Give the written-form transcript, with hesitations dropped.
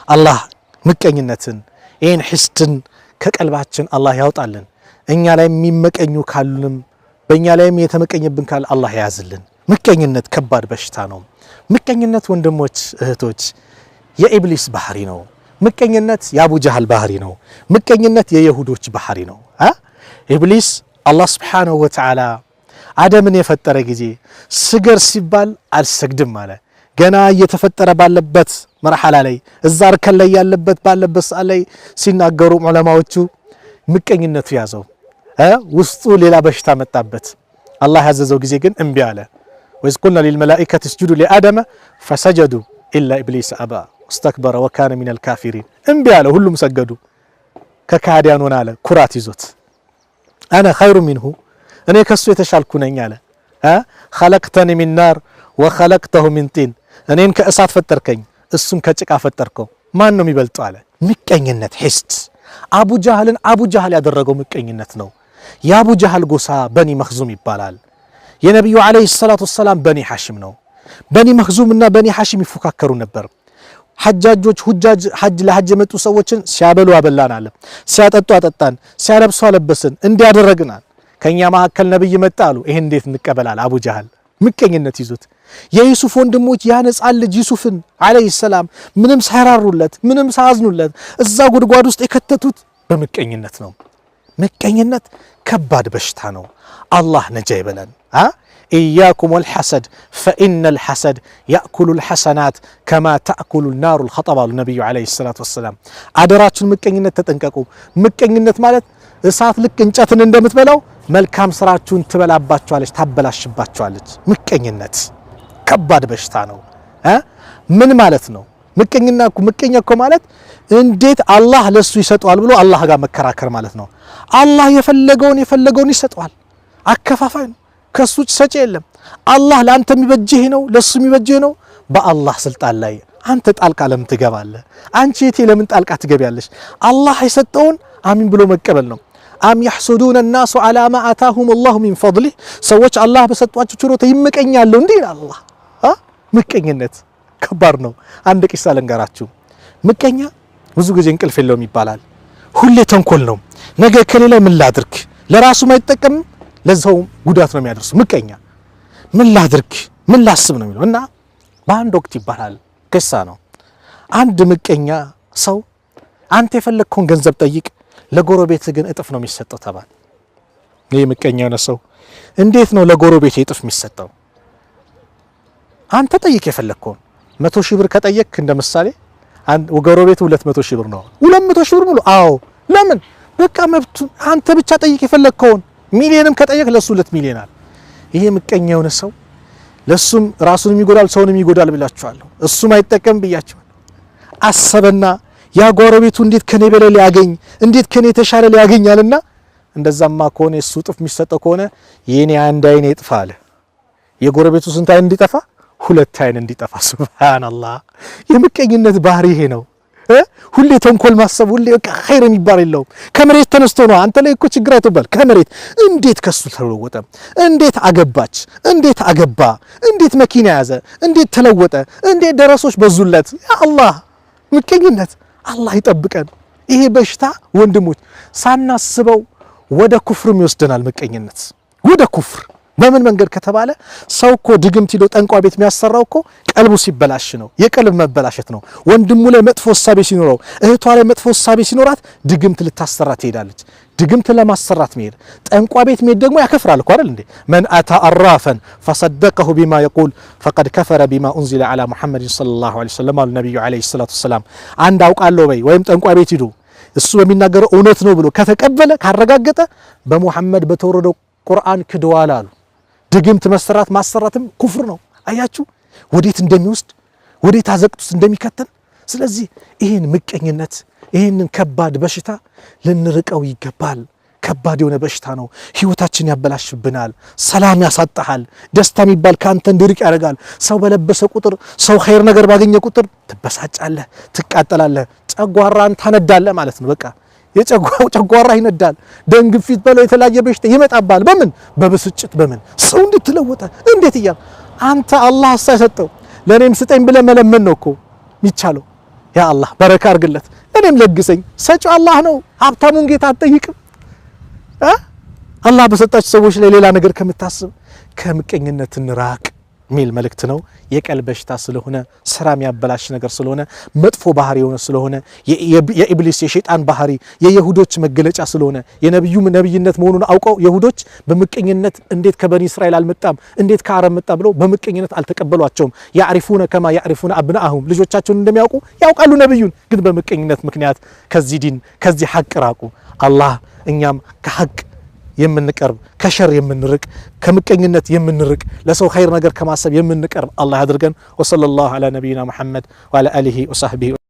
አላህ ምቀኝነትን ይህን ሒስድን ከቀልባችን አላህ ያውጣልን። እኛ ላይ የሚመቀኙ ካሉንም በእኛ ላይም የተመቀኘብን ካለ አላህ ያዝልን። ምቀኝነት ከባድ በሽታ ነው። ምቀኝነት ወንድሞች እህቶች የኢብሊስ ባህሪ ነው። ምቀኝነት የአቡ ጀህል ባህሪ ነው። ምቀኝነት የይሁዶች ባህሪ ነው። ኢብሊስ አላህ Subhanahu Wa Ta'ala አደምን የፈጠረ ጊዜ ስገር ሲባል አልሰግድም አለ። ገና እየተፈጠረ ባለበት መርሐላ ላይ እዛ እርከን ላይ ያለበት ባለበት ሰዓት ላይ ሲናገሩ ዑለማዎቹ ምቀኝነቱ ያዘው ውስጡ ሌላ በሽታ መጣበት። አላህ ያዘዘው ጊዜ ግን እምቢ አለ። ወይስ ቁልና للملائكة اسجدوا لآدم فسجدوا إلا إبليس أبى واستكبر وكان من الكافرين እምቢ አለ። ሁሉም ሰገዱ። ከካዲያን ሆነ አለ ኩራት ይዞት أنا خير منه እኔ ከሱ የተሻልኩ ነኝ አለ። خلقتني من نار وخلقته من طين እኔን ከእሳት ፈጠርከኝ እሱም ከጭቃ ፈጠርከው ማን ነው የሚበልጠው አለ። ምቀኝነት ሒስድ አቡ ጀህልን አቡ ጀህል ያደረገው ምቀኝነት ነው። የአቡ ጀህል ጎሳ በኒ መኽዙም ይባላል። የነብዩ አለይሂ ሰላቱ ወሰላም በኒ ሐሽም ነው። በኒ መኽዙምና በኒ ሐሽም ይፎካከሩ ነበር። ሐጃጆች ሁጃጅ ሐጅ ለሐጅ የመጡ ሰዎችን ሲያበሉ አበላን አለ፣ ሲያጠጡ አጠጣን፣ ሲያለብሱ አለበስን እንዲያደረግናል። ከኛ መሐከል ነብይ መጣ አሉ። ይሄ እንዴት እንቀበላል? አቡ ጀህል ምቀኝነት ይዞት የዩሱፍ ወንድሞች ያነጻል ልጅ ዩሱፍን አለይሂ ሰላም ምንም ሳይራሩለት ምንም ሳያዝኑለት እዛ ጉድጓድ ውስጥ የከተቱት በምቀኝነት ነው። ምቀኝነት ከባድ በሽታ ነው። አላህ ነጃ ይበለን። ኢያኩም ወልሐሰድ ፈኢነ ልሐሰድ ያእኩሉ ልሐሰናት ከማ ተእኩሉ ናሩ ልኸጠብ አሉ ነቢዩ ዓለይሂ ሰላቱ ወሰላም። አደራችሁን ምቀኝነት ተጠንቀቁ። ምቀኝነት ማለት እሳት ልክ እንጨትን እንደምትበላው መልካም ስራችሁን ትበላባችኋለች፣ ታበላሽባችኋለች። ምቀኝነት ከባድ በሽታ ነው። ምን ማለት ነው? ምቀኛ እኮ ማለት እንዴት አላህ ለሱ ይሰጠዋል ብሎ አላህ ጋር መከራከር ማለት ነው። አላህ የፈለገውን ይሰጠዋል። አከፋፋይ ነው። ከሱ ሰጪ የለም። አላህ ለአንተ የሚበጅህ ነው፣ ለሱ የሚበጅህ ነው። በአላህ ስልጣን ላይ አንተ ጣልቃ ለምን ትገባለህ? አንቺ የቴ ለምን ጣልቃ ትገቢያለሽ? አላህ የሰጠውን አሚን ብሎ መቀበል ነው። አም يحسدون الناس على ما آتاهم الله من فضله ሰዎች አላህ በሰጧቸው ችሮታ ይመቀኛሉ እንዴ? አላህ ምቀኝነት ከባድ ነው። አንድ ቂሳ ልንገራችሁ። ምቀኛ ብዙ ጊዜ እንቅልፍ የለውም ይባላል። ሁሌ ተንኮል ነው። ነገ ከሌላ ምን ላድርግ፣ ለራሱ ማይጠቀም ለዛው ጉዳት ነው የሚያደርሱ። ምቀኛ ምን ላድርግ ምን ላስብ ነው የሚለው እና በአንድ ወቅት ይባላል ቂሳ ነው። አንድ ምቀኛ ሰው አንተ የፈለግከውን ገንዘብ ጠይቅ፣ ለጎረቤት ግን እጥፍ ነው የሚሰጠው ተባለ። ይሄ ምቀኛ ነው ሰው እንዴት ነው ለጎረቤት እጥፍ የሚሰጠው? አንተ ጠይቅ የፈለግከውን 100 ሺህ ብር ከጠየቅክ እንደምሳሌ አንድ ጎረቤት 200 ሺህ ብር ነው 200 ሺህ ብር ሙሉ። አዎ ለምን በቃ መብቱ። አንተ ብቻ ጠይቅ የፈለግከውን። ሚሊዮንም ከጠየቅ ለሱ 2 ሚሊዮን አለ። ይሄ ምቀኛ የሆነ ሰው ለሱም ራሱንም ይጎዳል ሰውንም ይጎዳል ብላችኋለሁ። እሱም አይጠቀም ብያችኋል። አሰበና ያ ጎረቤቱ እንዴት ከኔ በላይ ሊያገኝ እንዴት ከኔ ተሻለ ሊያገኛልና እንደዛማ ከሆነ እሱ ጥፍ የሚሰጠው ከሆነ የኔ አንድ አይን ይጥፋ አለ። የጎረቤቱ ስንት አይን እንዲጠፋ? 2 አይን እንዲጠፋ። ሱብሃንአላህ። የምቀኝነት ባህሪ ይሄ ነው። ሁሌ ተንኮል ማሰብ፣ ሁሌ በቃ ኸይር የሚባል የለውም። ከመሬት ተነስቶ ነው አንተ ላይ እኮ ችግር አይቶባል። ከመሬት እንዴት ከሱ ተለወጠ፣ እንዴት አገባች፣ እንዴት አገባ፣ እንዴት መኪና ያዘ፣ እንዴት ተለወጠ፣ እንዴት ደረሶች በዙለት። ያ አላህ ምቀኝነት አላህ ይጠብቀን። ይሄ በሽታ ወንድሞች ሳናስበው ወደ ኩፍርም ይወስደናል። ምቀኝነት ወደ ኩፍር በምን መንገድ ከተባለ ሰው እኮ ድግምት ሄዶ ጠንቋይ ቤት የሚያሰራው እኮ ቀልቡ ሲበላሽ ነው። የቀልብ መበላሸት ነው። ወንድሙ ላይ መጥፎ ሐሳብ ሲኖረው፣ እህቷ ላይ መጥፎ ሐሳብ ሲኖራት ድግምት ልታሰራ ትሄዳለች። ድግምት ለማሰራት መሄድ ጠንቋይ ቤት መሄድ ደግሞ ያከፍራል እኮ አይደል እንዴ? መን አታ አራፈን ፈሰደቀሁ ቢማ የቁል ፈቀድ ከፈረ ቢማ ኡንዚለ ዐላ ሙሐመድ ሰለላሁ ዐለይሂ ወሰለም አሉ ነብዩ ዐለይሂ ሰላቱ ወሰላም። አንድ አውቃለሁ በይ ወይም ጠንቋይ ቤት ሂዱ እሱ በሚናገረው እውነት ነው ብሎ ከተቀበለ ካረጋገጠ በሙሐመድ በተወረደው ቁርአን ክደዋል አሉ። ድግምት መስራት ማሰራትም ኩፍር ነው። አያችሁ ወዴት እንደሚወስድ ወዴት አዘቅቱስ እንደሚከተን። ስለዚህ ይህን ምቀኝነት ይህንን ከባድ በሽታ ልንርቀው ይገባል። ከባድ የሆነ በሽታ ነው። ህይወታችን ያበላሽብናል፣ ሰላም ያሳጣሃል፣ ደስታ የሚባል ካንተ እንዲርቅ ያደርጋል። ሰው በለበሰ ቁጥር ሰው ኸይር ነገር ባገኘ ቁጥር ትበሳጫለህ፣ ትቃጠላለህ፣ ጨጓራን ታነዳለህ ማለት ነው። በቃ የጨጓራ ይነዳል። ደም ግፊት በለው የተለያየ በሽታ ይመጣባል። በምን በብስጭት በምን ሰው እንድትለወጠ እንዴት ይያል አንተ አላህ ሳይሰጠው ለኔም ስጠኝ ብለ መለመን ነው እኮ የሚቻለው። ያ አላህ በረካ አርግለት እኔም ለግሰኝ ሰጪው አላህ ነው ሀብታሙን ጌታ አትጠይቅም አላህ በሰጣችሁ ሰዎች ላይ ሌላ ነገር ከምታስብ ከምቀኝነት እንራቅ ሚል መልእክት ነው የቀልብ በሽታ ስለሆነ ስራ የሚያበላሽ ነገር ስለሆነ መጥፎ ባህሪ የሆነ ስለሆነ የኢብሊስ የሸይጣን ባህሪ የይሁዶች መገለጫ ስለሆነ የነብዩ ነብይነት መሆኑን አውቀው ይሁዶች በምቀኝነት እንዴት ከበኒ እስራኤል አልመጣም እንዴት ከአረብ መጣ ብለው በምቀኝነት አልተቀበሏቸውም ያዕሪፉነ ከማ ያዕሪፉነ አብናአሁም ልጆቻቸውን እንደሚያውቁ ያውቃሉ ነብዩን ግን በምቀኝነት ምክንያት ከዚህ ዲን ከዚህ ሐቅ ራቁ አላህ እኛም ከሐቅ የምንቀርብ ከሸር የምንርቅ ከምቀኝነት የምንርቅ ለሰው ኸይር ነገር ከማሰብ የምንቀርብ አላህ ያድርገን ወሰለላሁ ዐላ ነቢይና ሙሐመድ ወዐላ አሊሂ ወሰህቢሂ